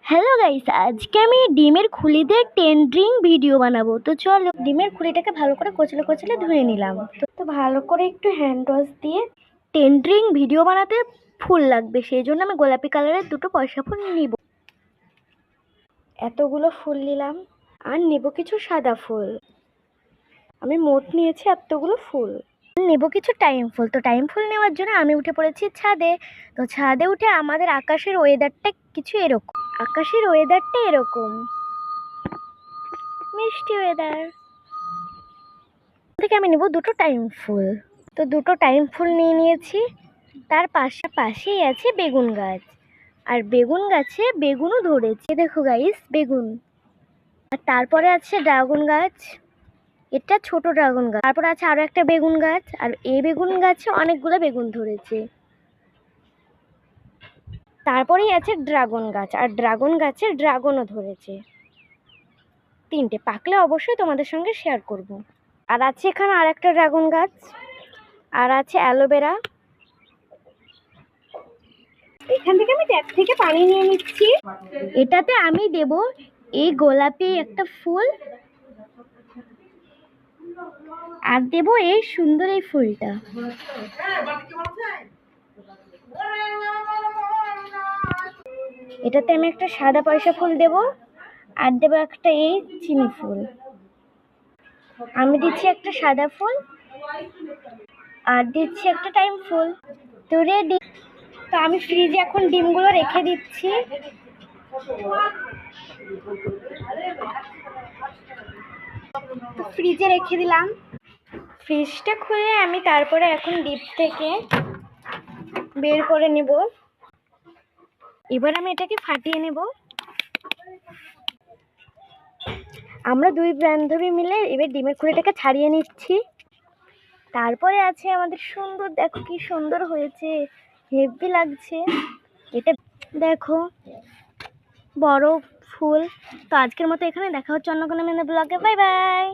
Hello guys, আজকে আমি ডিমের খুলি দিয়ে টেন্ডরিং ভিডিও বানাবো। তো চলো, ডিমের খুলিটাকে ভালো করে কচলে কচলে ধুয়ে নিলাম। তো ভালো করে একটু হ্যান্ড ওয়াশ দিয়ে টেন্ডরিং ভিডিও বানাতে ফুল লাগবে, সেই জন্য আমি গোলাপি কালারের দুটো পয়সা ফুল নিব। এতগুলো ফুল নিলাম আর নেব কিছু সাদা ফুল। আমি মোট নিয়েছি এতগুলো ফুল। নেব কিছু টাইম ফুল। তো টাইম ফুল নেওয়ার জন্য আমি উঠে পড়েছি ছাদে। তো ছাদে উঠে আমাদের আকাশের ওয়েদারটা কিছু এরকম। আকাশের ওয়েদারটা এরকম মিষ্টি ওয়েদার। থেকে আমি নেব দুটো টাইম ফুল। তো দুটো টাইম ফুল নিয়ে নিয়েছি। তার পাশেই আছে বেগুন গাছ, আর বেগুন গাছে বেগুনও ধরেছে, দেখো গাইস বেগুন। আর তারপরে আছে ড্রাগন গাছ, এটা ছোট ড্রাগন গাছ। তারপর আছে আরো একটা বেগুন গাছ, আর এই বেগুন গাছে অনেকগুলো বেগুন ধরেছে। তারপরেই আছে ড্রাগন গাছ, আর ড্রাগন গাছে ড্রাগনও ধরেছে। তিনটে পাকলে অবশ্যই তোমাদের সঙ্গে শেয়ার করব। আর আছে এখানে আর একটা ড্রাগন গাছ, আর আছে অ্যালোভেরা। এখান থেকে আমি ট্যাপ থেকে পানি নিয়ে নিচ্ছি। এটাতে আমি দেব এই গোলাপি একটা ফুল, আর দেব এই সুন্দর এই ফুলটা। এটাতে আমি একটা সাদা পয়সা ফুল দেব, আর দেব একটা এই চিনি ফুল। আমি দিচ্ছি একটা সাদা ফুল, আর দিচ্ছি একটা টাইম ফুল। তো রেডি। তো আমি ফ্রিজে এখন ডিমগুলো রেখে দিচ্ছি। তো ফ্রিজে রেখে দিলাম। ফ্রিজটা খুলে আমি তারপরে এখন ডিপ থেকে বের করে নেব। এবার আমি এটাকে ফাটিয়ে নেব। আমরা দুই বান্ধবী মিলে এবার ডিমের খুলিটাকে ছাড়িয়ে নিচ্ছি। তারপরে আছে আমাদের সুন্দর, দেখো কি সুন্দর হয়েছে, হেভি লাগছে। এটা দেখো বড় ফুল। তো আজকের মতো এখানে দেখা হচ্ছে অন্য কোনো ব্লগে। Bye bye.